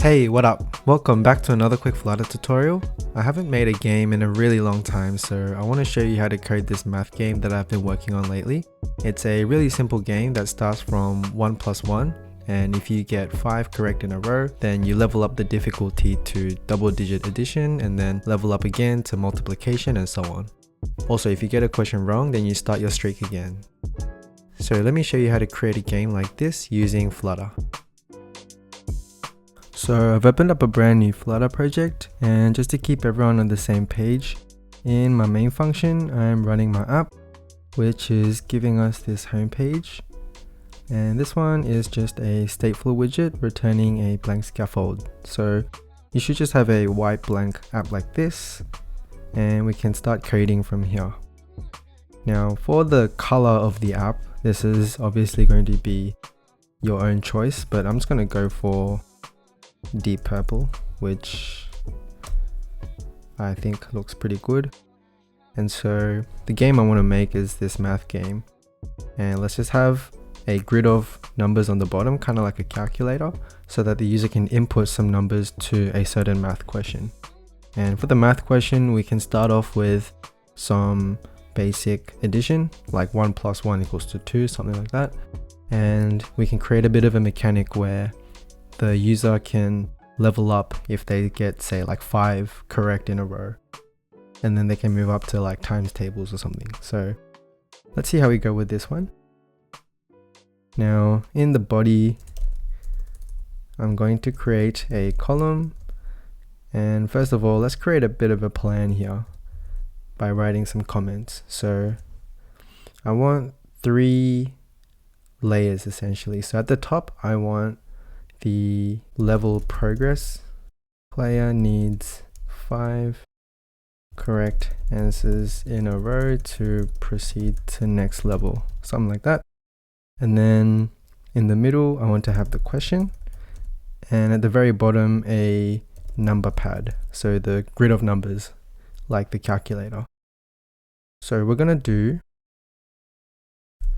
Hey, what up? Welcome back to another quick Flutter tutorial. I haven't made a game in a really long time, so I want to show you how to code this math game that I've been working on lately. It's a really simple game that starts from 1 plus 1, and if you get 5 correct in a row, then you level up the difficulty to double-digit addition, and then level up again to multiplication and so on. Also, if you get a question wrong, then you start your streak again. So let me show you how to create a game like this using Flutter. So I've opened up a brand new Flutter project, and just to keep everyone on the same page, in my main function I'm running my app, which is giving us this home page, and this one is just a stateful widget returning a blank scaffold. So you should just have a white blank app like this, and we can start coding from here. Now for the color of the app, this is obviously going to be your own choice, but I'm just going to go for deep purple, which I think looks pretty good. And so the game I want to make is this math game, and let's just have a grid of numbers on the bottom, kind of like a calculator, so that the user can input some numbers to a certain math question. And for the math question, we can start off with some basic addition, like 1 plus 1 equals to 2, something like that. And we can create a bit of a mechanic where the user can level up if they get, say, like 5 correct in a row, and then they can move up to like times tables or something. So let's see how we go with this one. Now in the body, I'm going to create a column, and first of all, let's create a bit of a plan here by writing some comments. So I want 3 layers essentially. So at the top, I want the level progress. Player needs 5 correct answers in a row to proceed to next level, something like that. And then in the middle, I want to have the question, and at the very bottom, a number pad, so the grid of numbers like the calculator. So we're gonna do,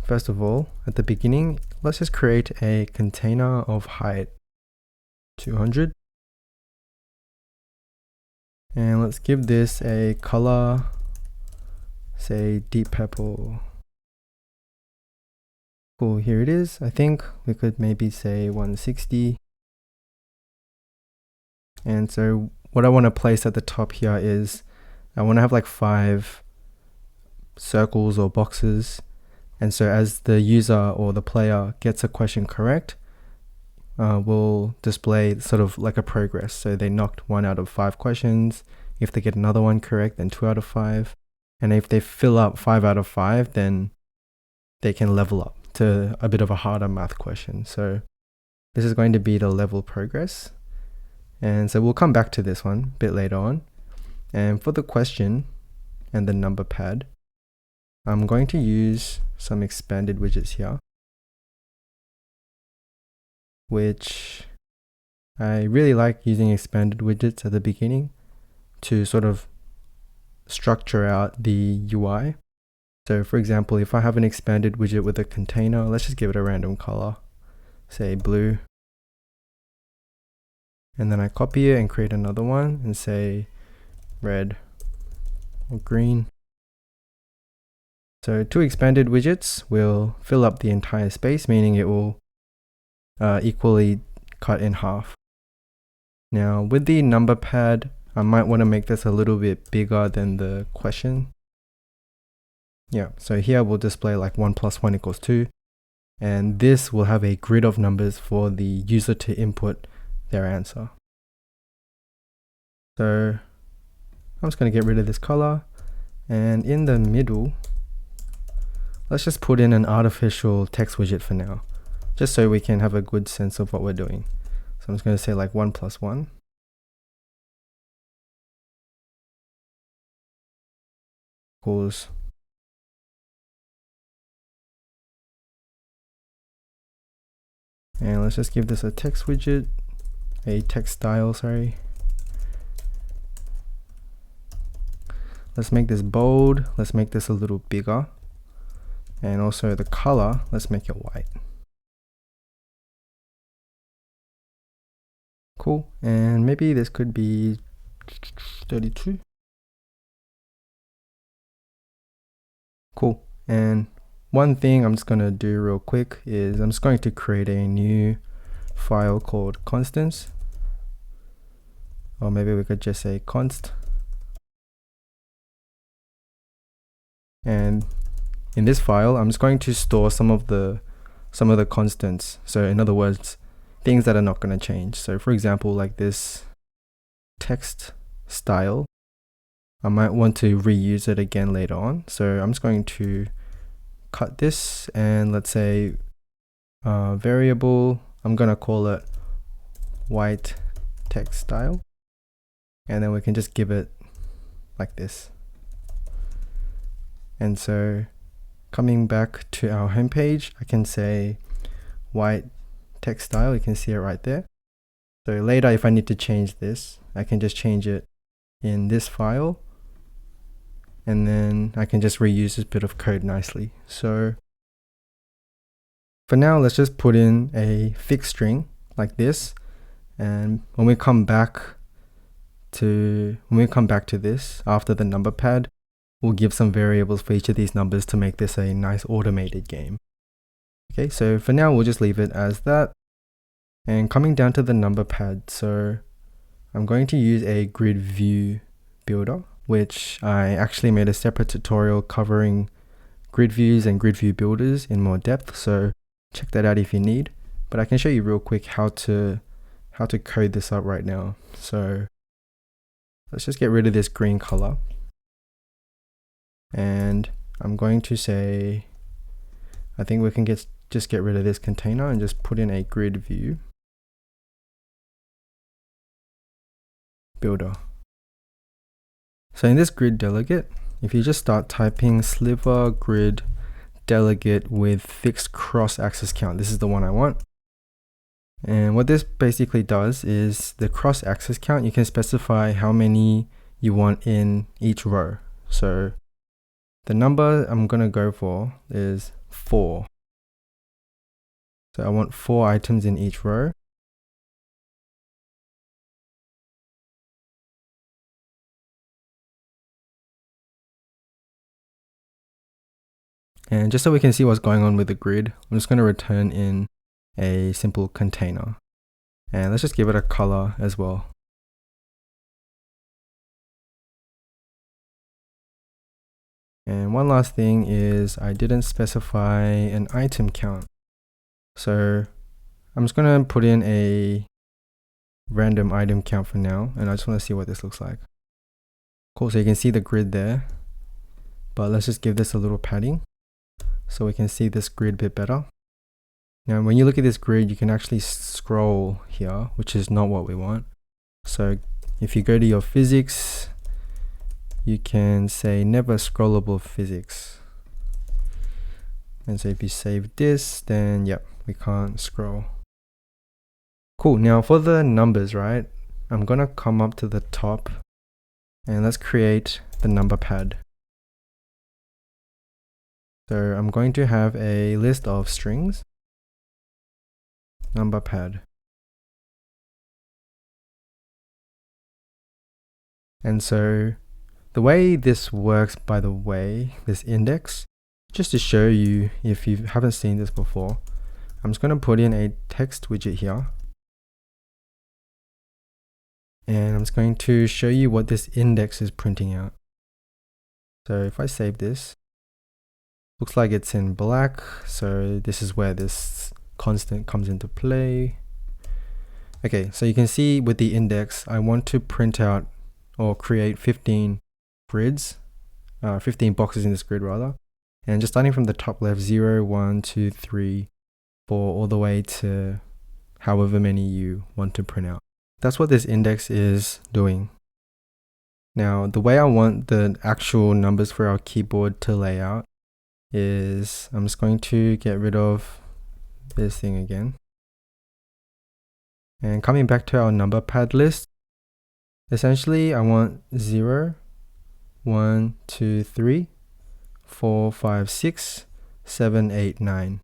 first of all, at the beginning, let's just create a container of height 200, and let's give this a color, say deep purple. Cool, here it is. I think we could maybe say 160. And so what I want to place at the top here is I want to have like 5 circles or boxes. And so as the user or the player gets a question correct, we'll display sort of like a progress. So they knocked 1 out of 5 questions. If they get another one correct, then 2 out of 5. And if they fill up 5 out of 5, then they can level up to a bit of a harder math question. So this is going to be the level progress. And so we'll come back to this one a bit later on. And for the question and the number pad, I'm going to use some expanded widgets here, which I really like using expanded widgets at the beginning to sort of structure out the UI. So for example, if I have an expanded widget with a container, let's just give it a random color, say blue. And then I copy it and create another one and say red or green. So 2 expanded widgets will fill up the entire space, meaning it will equally cut in half. Now with the number pad, I might want to make this a little bit bigger than the question. Yeah, so here we'll display like 1 plus 1 equals 2. And this will have a grid of numbers for the user to input their answer. So I'm just going to get rid of this color. And in the middle, let's just put in an artificial text widget for now, just so we can have a good sense of what we're doing. So I'm just going to say like 1 plus 1 equals . And let's just give this a text widget, a text style, sorry. Let's make this bold. Let's make this a little bigger. And also the color, let's make it white. Cool, and maybe this could be 32. Cool, and one thing I'm just gonna do real quick is I'm just going to create a new file called constants, or maybe we could just say const. And in this file, I'm just going to store some of the constants. So in other words, things that are not going to change. So for example, like this text style, I might want to reuse it again later on. So I'm just going to cut this, and let's say variable, I'm going to call it white text style, and then we can just give it like this. And so coming back to our home page, I can say white text style. You can see it right there. So later, if I need to change this, I can just change it in this file, and then I can just reuse this bit of code nicely. So for now, let's just put in a fixed string like this, and when we come back to this after the number pad, we'll give some variables for each of these numbers to make this a nice automated game. Okay, so for now, we'll just leave it as that. And coming down to the number pad, so I'm going to use a grid view builder, which I actually made a separate tutorial covering grid views and grid view builders in more depth. So check that out if you need. But I can show you real quick how to code this up right now. So let's just get rid of this green color. And I'm going to say, I think we can just get rid of this container and just put in a grid view builder. So in this grid delegate, if you just start typing sliver grid delegate with fixed cross axis count, this is the one I want. And what this basically does is the cross axis count, you can specify how many you want in each row. So the number I'm going to go for is 4. So I want 4 items in each row. And just so we can see what's going on with the grid, I'm just going to return in a simple container. And let's just give it a color as well. And one last thing is I didn't specify an item count. So I'm just going to put in a random item count for now, and I just want to see what this looks like. Cool, so you can see the grid there, but let's just give this a little padding so we can see this grid a bit better. Now when you look at this grid, you can actually scroll here, which is not what we want. So if you go to your physics, you can say never scrollable physics. And so if you save this, then yep, we can't scroll. Cool, now for the numbers, right? I'm gonna come up to the top and let's create the number pad. So I'm going to have a list of strings, number pad. And so the way this works, by the way, this index, just to show you if you haven't seen this before, I'm just going to put in a text widget here. And I'm just going to show you what this index is printing out. So if I save this, looks like it's in black. So this is where this constant comes into play. Okay, so you can see with the index, I want to print out or create 15 grids, 15 boxes in this grid rather. And just starting from the top left, 0, 1, 2, 3, 4, all the way to however many you want to print out. That's what this index is doing. Now, the way I want the actual numbers for our keyboard to lay out is I'm just going to get rid of this thing again. And coming back to our number pad list, essentially I want 0, 1, 2, 3, 4, 5, 6, 7, 8, 9.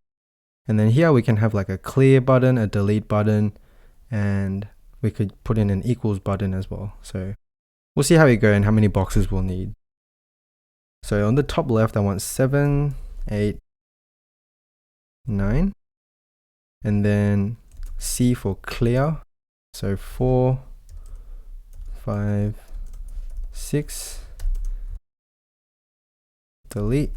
And then here we can have like a clear button, a delete button, and we could put in an equals button as well. So we'll see how we go and how many boxes we'll need. So on the top left, I want 7, 8, 9, and then C for clear. So 4, 5, 6, delete.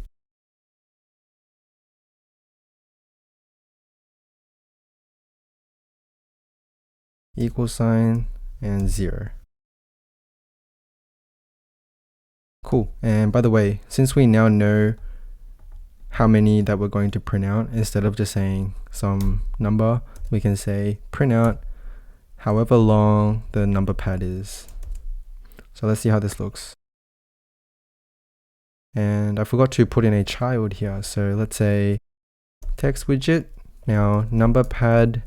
Equal sign and 0. Cool. And by the way, since we now know how many that we're going to print out, instead of just saying some number, we can say print out however long the number pad is. So let's see how this looks. And I forgot to put in a child here. So let's say text widget, now number pad,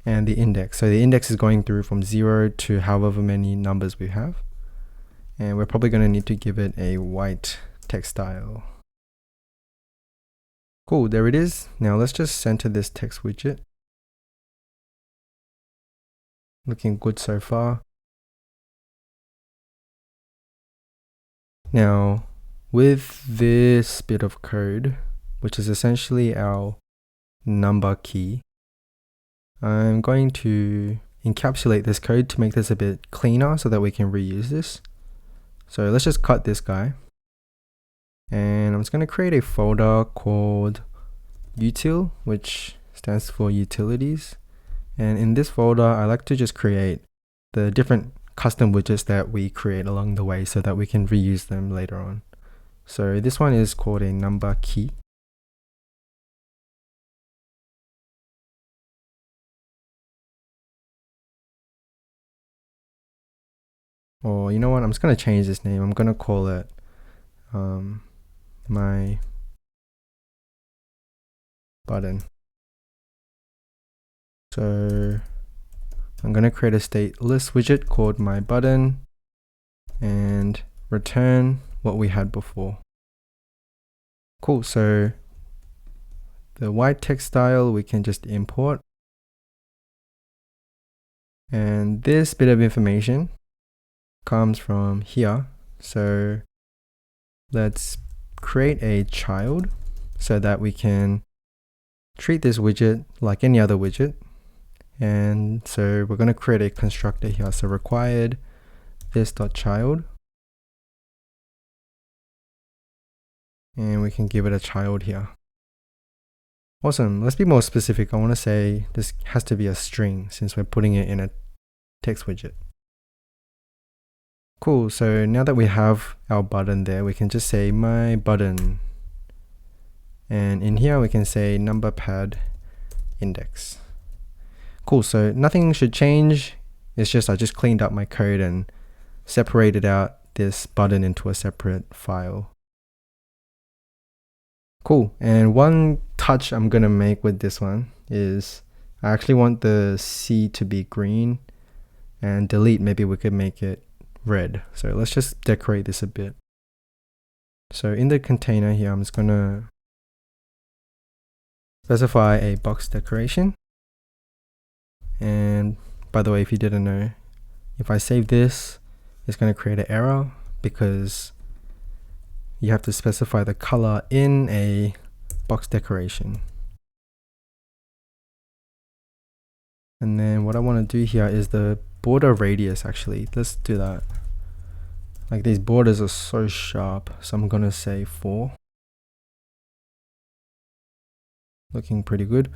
and the index. So the index is going through from 0 to however many numbers we have. And we're probably going to need to give it a white text style. Cool, there it is. Now let's just center this text widget. Looking good so far. Now, with this bit of code, which is essentially our number key, I'm going to encapsulate this code to make this a bit cleaner so that we can reuse this. So let's just cut this guy. And I'm just going to create a folder called util, which stands for utilities. And in this folder, I like to just create the different custom widgets that we create along the way so that we can reuse them later on. So this one is called a number key. Or you know what, I'm just going to change this name. I'm going to call it my button. So I'm going to create a stateless widget called my button and return what we had before. Cool, so the white text style we can just import. And this bit of information comes from here. So let's create a child so that we can treat this widget like any other widget. And so we're going to create a constructor here. So required this.child. And we can give it a child here. Awesome. Let's be more specific. I want to say this has to be a string since we're putting it in a text widget. Cool. So now that we have our button there, we can just say my button. And in here we can say number pad index. Cool, so nothing should change. It's just I just cleaned up my code and separated out this button into a separate file. Cool, and one touch I'm gonna make with this one is I actually want the C to be green, and delete, maybe we could make it red. So let's just decorate this a bit. So in the container here, I'm just gonna specify a box decoration. And by the way, if you didn't know, if I save this, it's going to create an error because you have to specify the color in a box decoration. And then what I want to do here is the border radius actually. Let's do that. Like these borders are so sharp, so I'm going to say 4. Looking pretty good.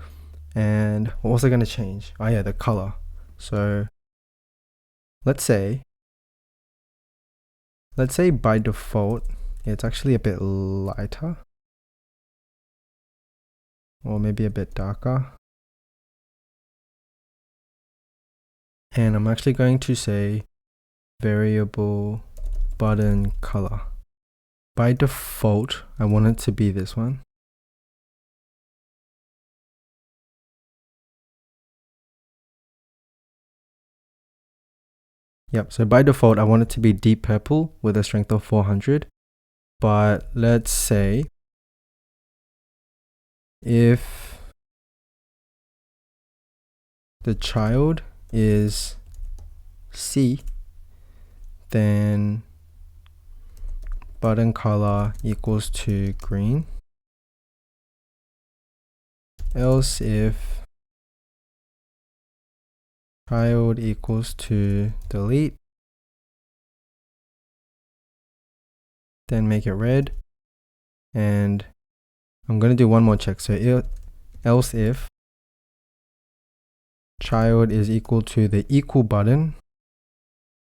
And we're also going to change, oh yeah, the color. So let's say by default, it's actually a bit lighter. Or maybe a bit darker. And I'm actually going to say variable button color. By default, I want it to be this one. Yep, so by default, I want it to be deep purple with a strength of 400. But let's say if the child is C, then button color equals to green. Else if child equals to delete, then make it red. And I'm going to do one more check. So else if child is equal to the equal button,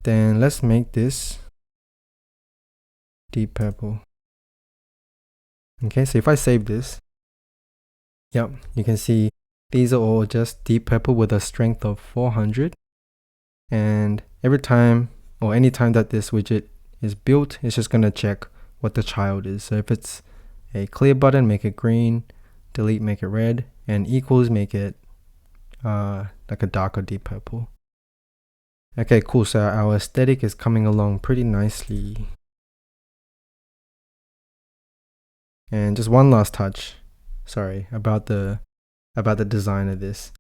then let's make this deep purple. Okay, so if I save this, yep, you can see these are all just deep purple with a strength of 400. And every time or any time that this widget is built, it's just going to check what the child is. So if it's a clear button, make it green, delete, make it red, and equals, make it like a darker deep purple. Okay, cool. So our aesthetic is coming along pretty nicely. And just one last touch, sorry, about the design of this.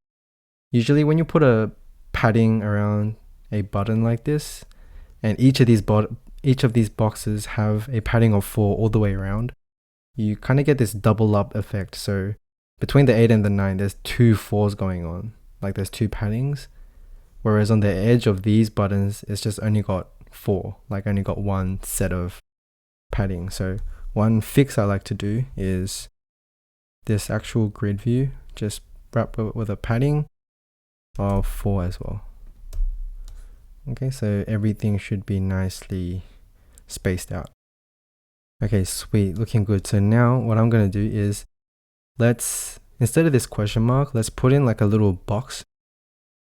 Usually when you put a padding around a button like this, and each of these boxes have a padding of 4 all the way around, you kind of get this double up effect. So between the 8 and the 9, there's 2 4s going on, like there's 2 paddings. Whereas on the edge of these buttons, it's just only got 4, like only got one set of padding. So one fix I like to do is this actual grid view, just wrap it with a padding of 4 as well. Okay, so everything should be nicely spaced out. Okay, sweet, looking good. So now what I'm going to do is instead of this question mark, let's put in like a little box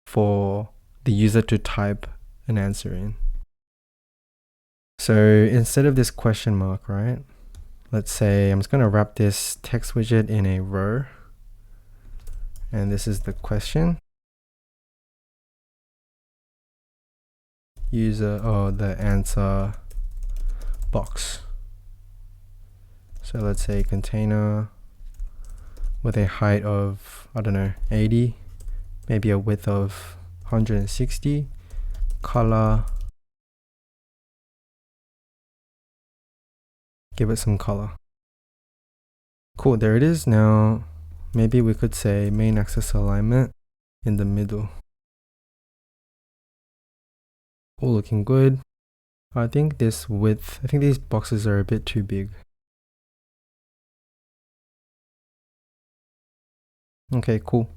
for the user to type an answer in. So instead of this question mark, right, let's say I'm just going to wrap this text widget in a row, and this is the question. The answer box. So let's say container with a height of, I don't know, 80, maybe a width of 160, color, give it some color. Cool, there it is. Now maybe we could say main axis alignment in the middle. All looking good. I think this width, I think these boxes are a bit too big. Okay, cool.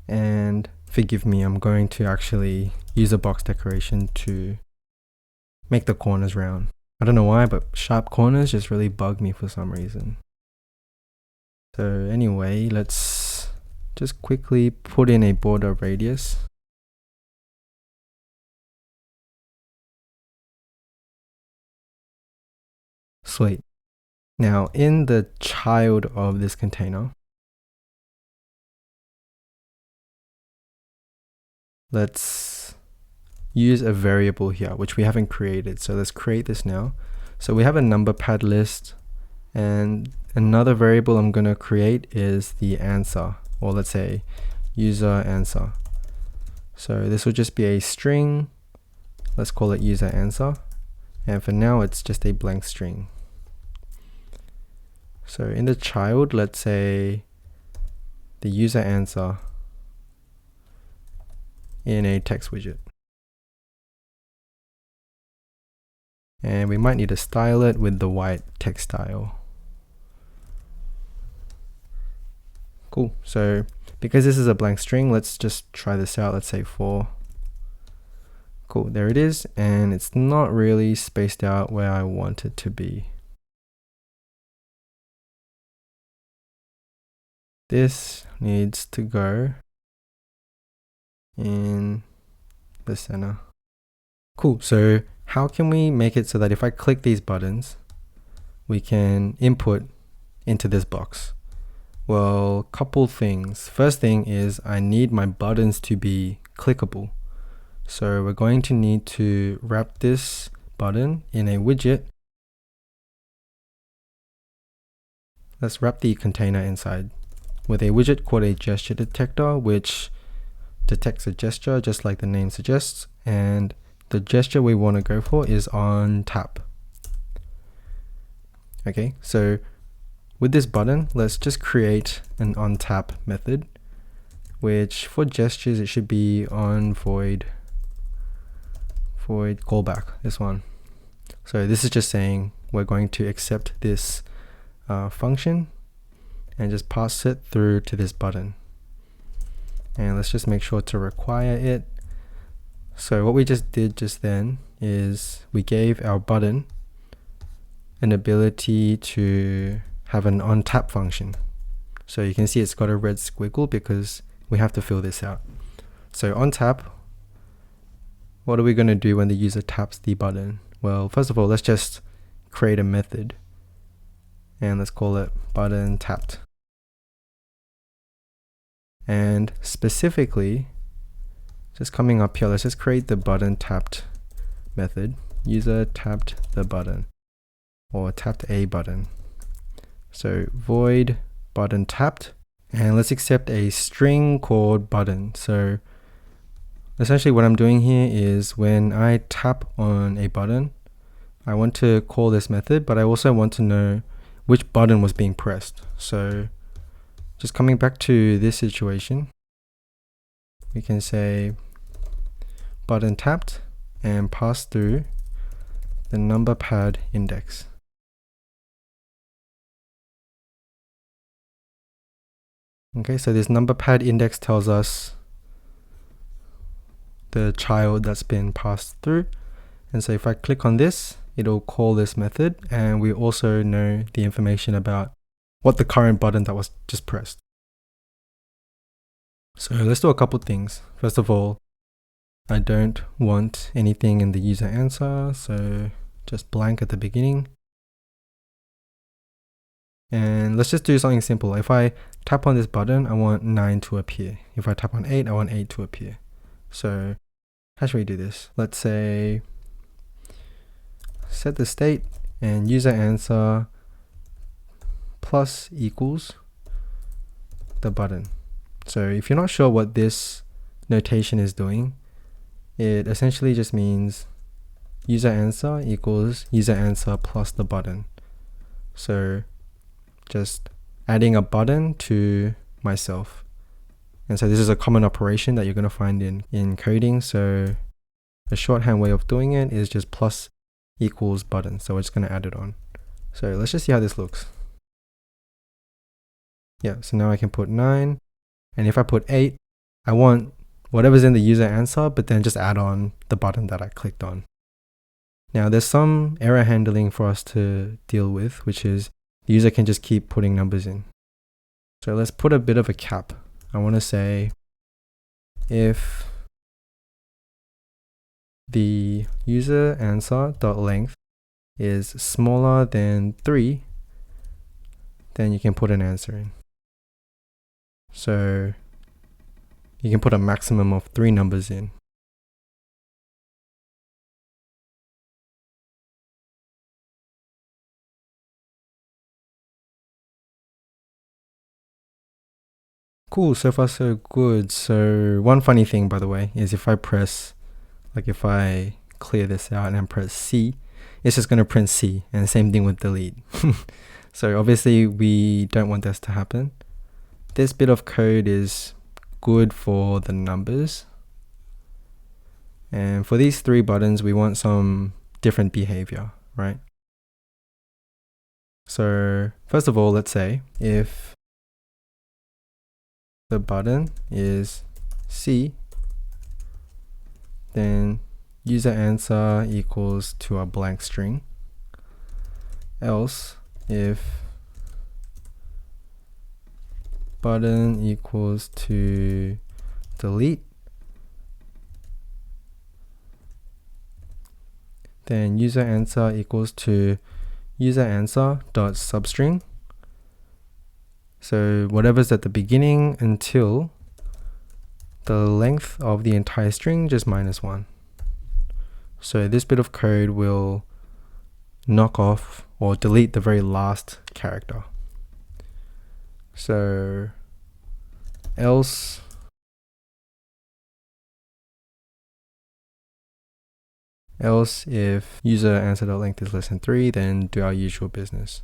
And forgive me, I'm going to actually use a box decoration to make the corners round. I don't know why, but sharp corners just really bug me for some reason. So anyway, let's just quickly put in a border radius. Sweet. Now in the child of this container, let's use a variable here, which we haven't created. So let's create this now. So we have a number pad list, and another variable I'm going to create is the answer, or let's say user answer. So this will just be a string. Let's call it user answer. And for now, it's just a blank string. So in the child, let's say the user answer in a text widget. And we might need to style it with the white text style. Cool. So because this is a blank string, let's just try this out. Let's say 4. Cool, there it is. And it's not really spaced out where I want it to be. This needs to go in the center. Cool, so how can we make it so that if I click these buttons, we can input into this box? Well, couple things. First thing is I need my buttons to be clickable. So we're going to need to wrap this button in a widget. Let's wrap the container inside with a widget called a gesture detector, which detects a gesture just like the name suggests, and the gesture we want to go for is on tap. Okay, so with this button, let's just create an on tap method, which for gestures it should be on void callback, this one. So this is just saying we're going to accept this function and just pass it through to this button. And let's just make sure to require it. So what we just did just then is we gave our button an ability to have an on tap function. So you can see it's got a red squiggle because we have to fill this out. So on tap, what are we going to do when the user taps the button? Well, first of all, let's just create a method and let's call it button tapped. And specifically, just coming up here, let's just create the button tapped method. User tapped the button, or tapped a button. So void button tapped, and let's accept a string called button. So essentially what I'm doing here is when I tap on a button, I want to call this method, but I also want to know which button was being pressed. So just coming back to this situation, we can say button tapped and pass through the number pad index. Okay, so this number pad index tells us the child that's been passed through. And so if I click on this, it'll call this method, and we also know the information about what the current button that was just pressed. So let's do a couple things. First of all, I don't want anything in the user answer, so just blank at the beginning. And let's just do something simple. If I tap on this button, I want 9 to appear. If I tap on 8, I want 8 to appear. So how should we do this? Let's say set the state and user answer plus equals the button. So if you're not sure what this notation is doing, it essentially just means user answer equals user answer plus the button. So just adding a button to myself. And so this is a common operation that you're going to find in coding. So a shorthand way of doing it is just plus equals button. So we're just going to add it on. So let's just see how this looks. Yeah, so now I can put 9. And if I put 8, I want whatever's in the user answer, but then just add on the button that I clicked on. Now there's some error handling for us to deal with, which is the user can just keep putting numbers in. So let's put a bit of a cap. I want to say if the user answer dot length is smaller than 3, then you can put an answer in. So you can put a maximum of 3 numbers in. Cool, so far so good. So one funny thing, by the way, is if I press, like if I clear this out and press C, it's just going to print C, and same thing with delete. So obviously we don't want this to happen. This bit of code is good for the numbers. And for these 3 buttons, we want some different behavior, right? So first of all, let's say if the button is C, then user answer equals to a blank string. Else, if button equals to delete, then user answer equals to user answer dot substring. So whatever's at the beginning until the length of the entire string, just -1. So this bit of code will knock off or delete the very last character. So else Else, if user answer.length is less than 3, then do our usual business.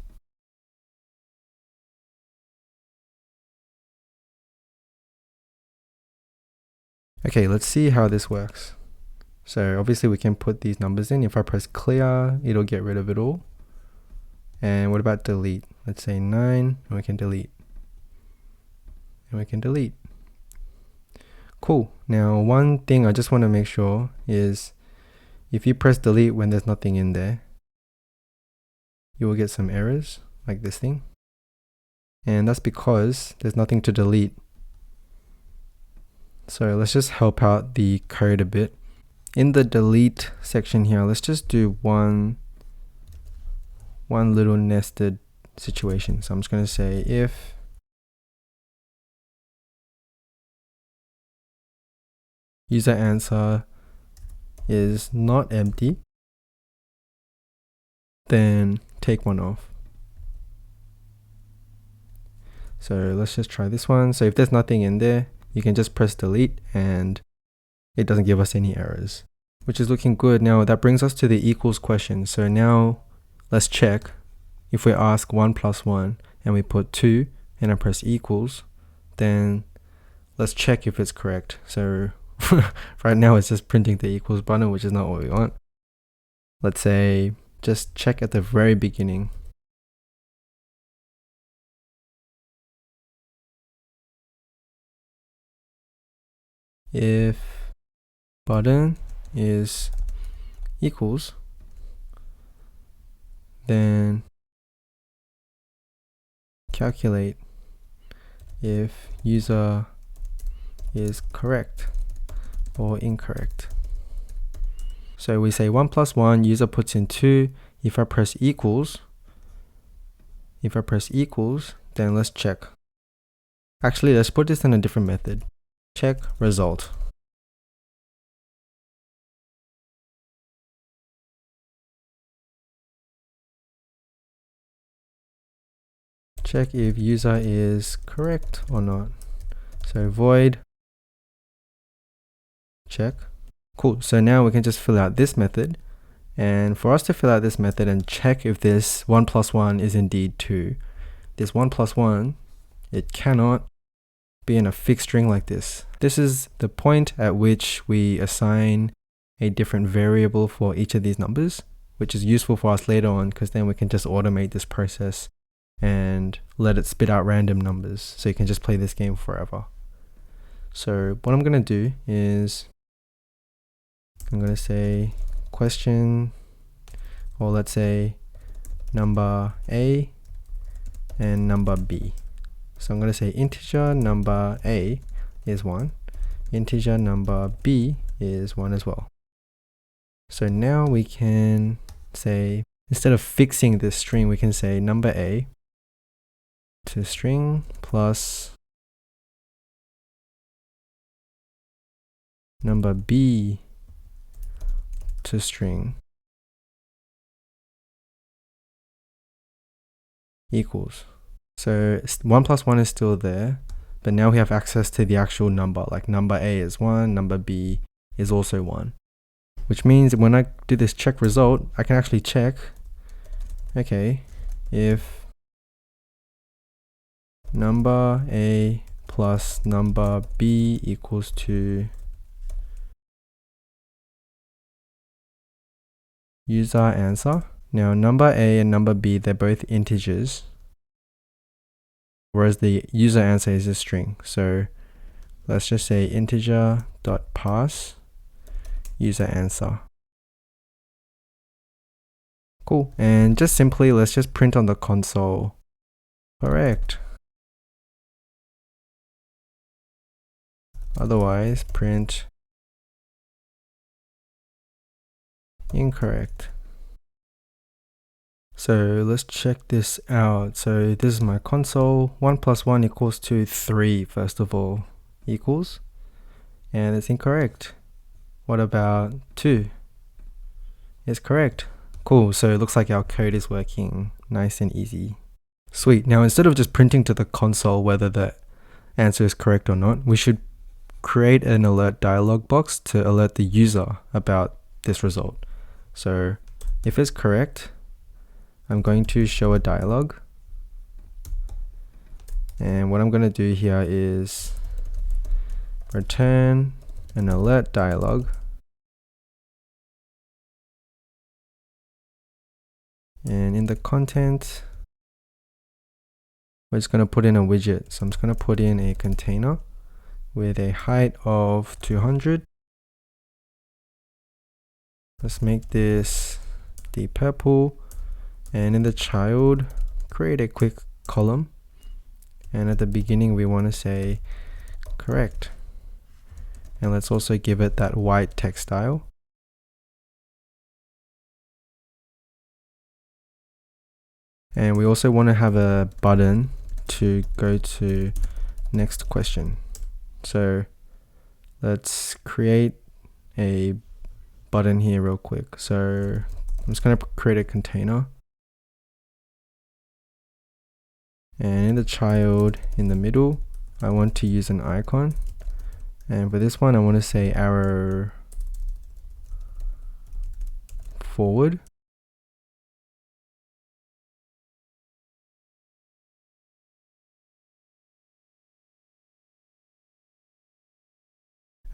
Okay, let's see how this works. So obviously we can put these numbers in. If I press clear, it'll get rid of it all. And what about delete? Let's say 9, and we can delete. And we can delete. Cool. Now, one thing I just want to make sure is if you press delete when there's nothing in there, you will get some errors like this thing. And that's because there's nothing to delete. So let's just help out the code a bit. In the delete section here, let's just do one little nested situation. So I'm just going to say if user answer is not empty, then take one off. So let's just try this one. So if there's nothing in there, you can just press delete and it doesn't give us any errors, which is looking good. Now that brings us to the equals question. So now let's check. If we ask 1 plus 1 and we put 2 and I press equals, then let's check if it's correct. So right now it's just printing the equals button, which is not what we want. Let's say just check at the very beginning. If button is equals, then calculate if user is correct or incorrect. So we say 1 plus 1, user puts in 2. If I press equals, then let's check. Actually, let's put this in a different method. Check result. Check if user is correct or not. So void check. Cool. So now we can just fill out this method. And for us to fill out this method and check if this 1 plus 1 is indeed 2, this 1 plus 1, it cannot be in a fixed string like this. This is the point at which we assign a different variable for each of these numbers, which is useful for us later on because then we can just automate this process and let it spit out random numbers. So you can just play this game forever. So what I'm going to do is I'm going to say question, or let's say number A and number B. So I'm going to say integer number A is 1, integer number B is 1 as well. So now we can say, instead of fixing this string, we can say number A to string plus number B to string equals. So 1 plus 1 is still there, but now we have access to the actual number, like number A is 1, number B is also 1. Which means when I do this check result, I can actually check, okay, if number A plus number B equals to user answer. Now number A and number B, they're both integers, whereas the user answer is a string. So let's just say integer dot parse user answer. Cool. And just simply, let's just print on the console correct. Otherwise, print incorrect. So let's check this out. So this is my console. 1 plus 1 equals to 3, first of all, equals. And it's incorrect. What about 2? It's correct. Cool, so it looks like our code is working nice and easy. Sweet. Now instead of just printing to the console whether the answer is correct or not, we should create an alert dialog box to alert the user about this result. So if it's correct, I'm going to show a dialog. And what I'm going to do here is return an alert dialog. And in the content, we're just going to put in a widget. So I'm just going to put in a container with a height of 200. Let's make this deep purple. And in the child, create a quick column. And at the beginning, we want to say correct. And let's also give it that white text style. And we also want to have a button to go to next question. So let's create a button here real quick. So I'm just going to create a container. And in the child, in the middle, I want to use an icon. And for this one, I want to say arrow forward.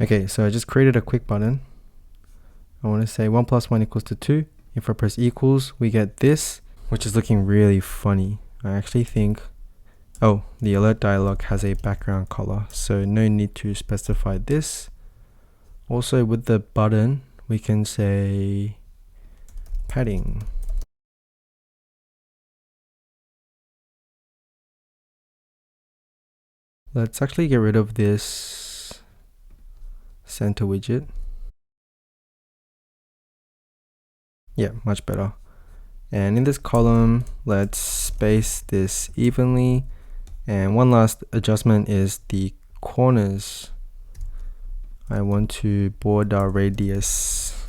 Okay, so I just created a quick button. I want to say 1 + 1 = 2. If I press equals, we get this, which is looking really funny. I actually think, oh, the alert dialog has a background color, so no need to specify this. Also with the button, we can say padding. Let's actually get rid of this center widget. Yeah, much better. And in this column, let's space this evenly. And one last adjustment is the corners. I want to border radius.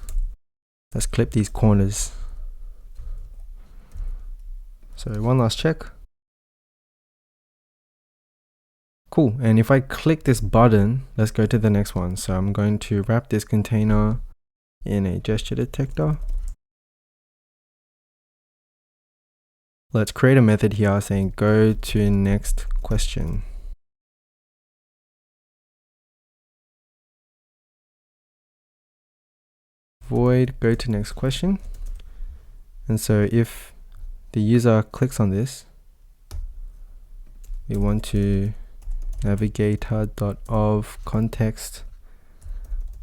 Let's clip these corners. So one last check. Cool. And if I click this button, let's go to the next one. So I'm going to wrap this container in a gesture detector. Let's create a method here saying go to next question. Void go to next question. And so if the user clicks on this, we want to navigator.of context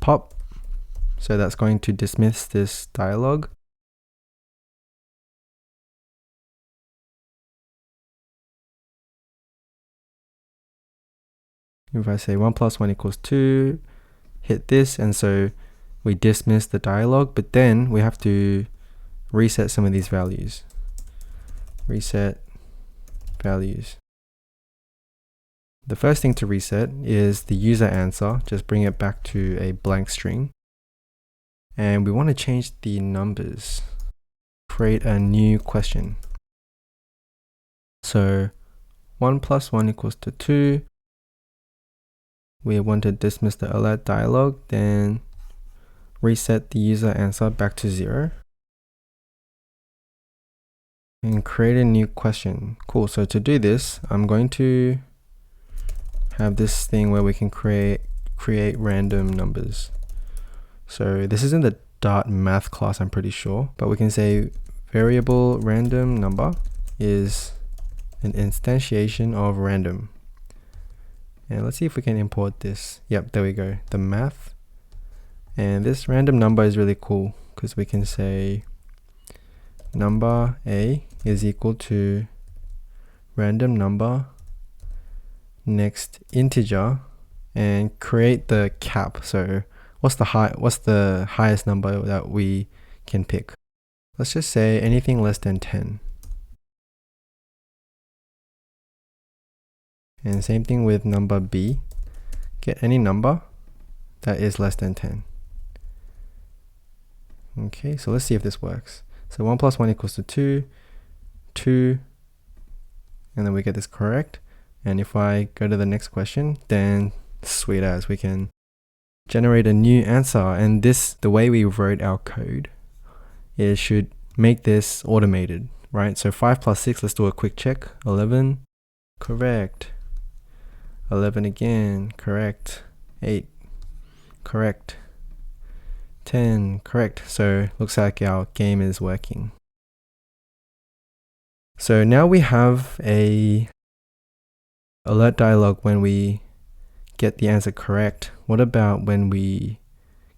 pop. So that's going to dismiss this dialog. If I say 1 + 1 = 2, hit this, and so we dismiss the dialog, but then we have to reset some of these values. Reset values. The first thing to reset is the user answer. Just bring it back to a blank string. And we want to change the numbers. Create a new question. So 1 + 1 = 2. We want to dismiss the alert dialog, then reset the user answer back to 0. And create a new question. Cool, so to do this, I'm going to have this thing where we can create random numbers. So this is in the Dart math class, I'm pretty sure, but we can say variable random number is an instantiation of random. And let's see if we can import this. Yep, there we go, the math. And this random number is really cool because we can say number A is equal to random number next integer and create the cap. So what's the highest number that we can pick? Let's just say anything less than 10. And same thing with number B. Get any number that is less than 10. Okay, so let's see if this works. So 1 + 1 = 2, 2, and then we get this correct. And if I go to the next question, then sweet as, we can generate a new answer. And this, the way we wrote our code, it should make this automated, right? So 5 plus 6, let's do a quick check. 11, correct. 11 again, correct. 8, correct. 10, correct. So looks like our game is working. So now we have a alert dialog when we get the answer correct. What about when we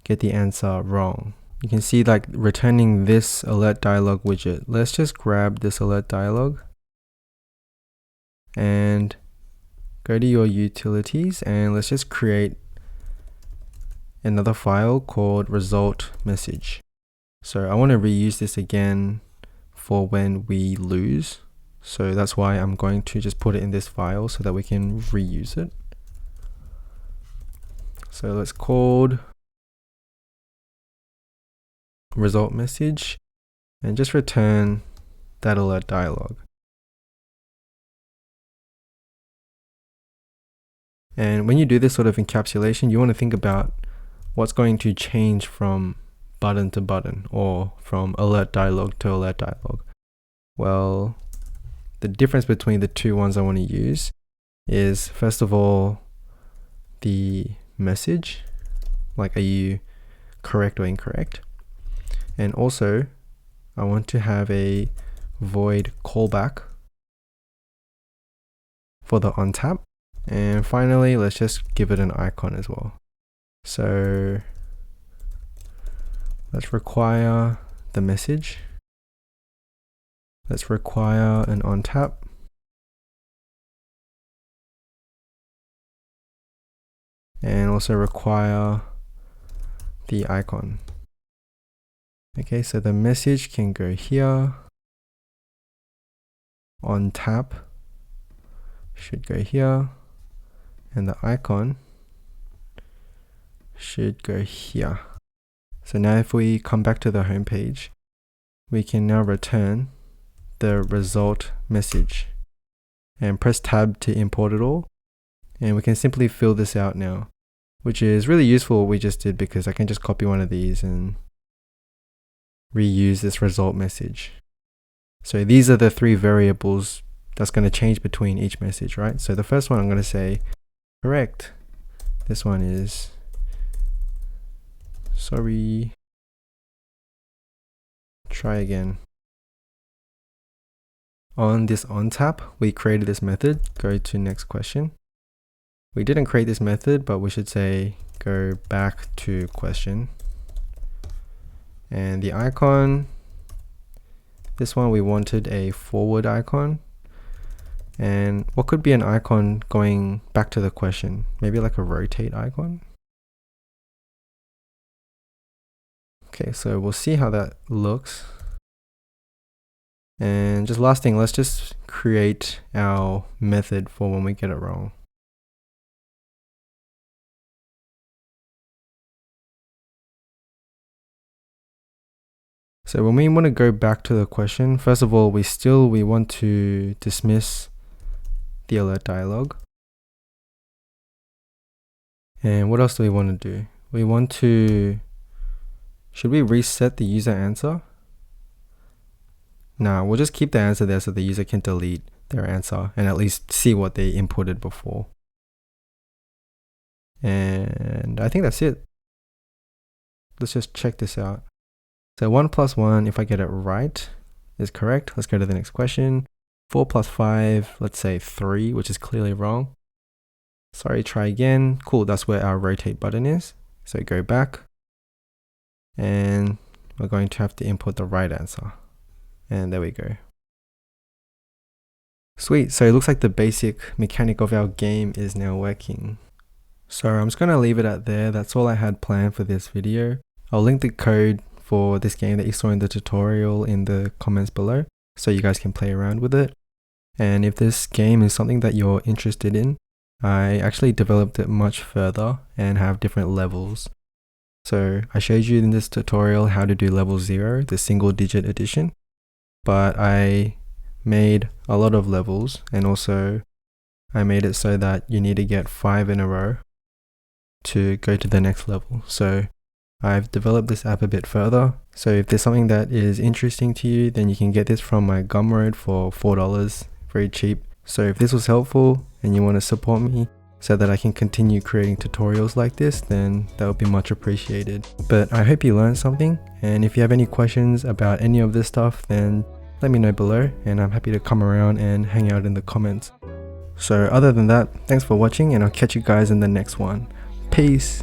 get the answer wrong? You can see like returning this alert dialog widget. Let's just grab this alert dialog and go to your utilities, and let's just create another file called result message. So I want to reuse this again for when we lose. So that's why I'm going to just put it in this file so that we can reuse it. So let's call result message and just return that alert dialog. And when you do this sort of encapsulation, you want to think about what's going to change from button to button or from alert dialog to alert dialog. Well, the difference between the two ones I want to use is, first of all, the message, like are you correct or incorrect? And also I want to have a void callback for the on tap. And finally, let's just give it an icon as well. So let's require the message. Let's require an on tap. And also require the icon. Okay, so the message can go here. On tap should go here. And the icon should go here. So now if we come back to the home page, we can now return the result message and press tab to import it all. And we can simply fill this out now, which is really useful what we just did, because I can just copy one of these and reuse this result message. So these are the three variables that's going to change between each message, right? So the first one I'm going to say correct. This one is sorry. Try again. On this on tap, we created this method. Go to next question. We didn't create this method, but we should say go back to question. And the icon, this one we wanted a forward icon. And what could be an icon going back to the question? Maybe like a rotate icon. Okay, so we'll see how that looks. And just last thing, let's just create our method for when we get it wrong. So when we want to go back to the question, first of all, we want to dismiss the alert dialog. And what else do we want to do? We want to, should we reset the user answer? No, we'll just keep the answer there so the user can delete their answer and at least see what they inputted before. And I think that's it. Let's just check this out. So 1 plus 1, if I get it right, is correct. Let's go to the next question. 4 plus 5, let's say 3, which is clearly wrong. Sorry, try again. Cool, that's where our rotate button is. So go back. And we're going to have to input the right answer. And there we go. Sweet, so it looks like the basic mechanic of our game is now working. So I'm just going to leave it at there. That's all I had planned for this video. I'll link the code for this game that you saw in the tutorial in the comments below, so you guys can play around with it. And if this game is something that you're interested in, I actually developed it much further and have different levels. So I showed you in this tutorial how to do level 0, the single digit edition, but I made a lot of levels, and also I made it so that you need to get 5 in a row to go to the next level. So I've developed this app a bit further. So if there's something that is interesting to you, then you can get this from my Gumroad for $4, very cheap. So if this was helpful and you want to support me so that I can continue creating tutorials like this, then that would be much appreciated. But I hope you learned something, and if you have any questions about any of this stuff, then let me know below and I'm happy to come around and hang out in the comments. So other than that, thanks for watching and I'll catch you guys in the next one. Peace!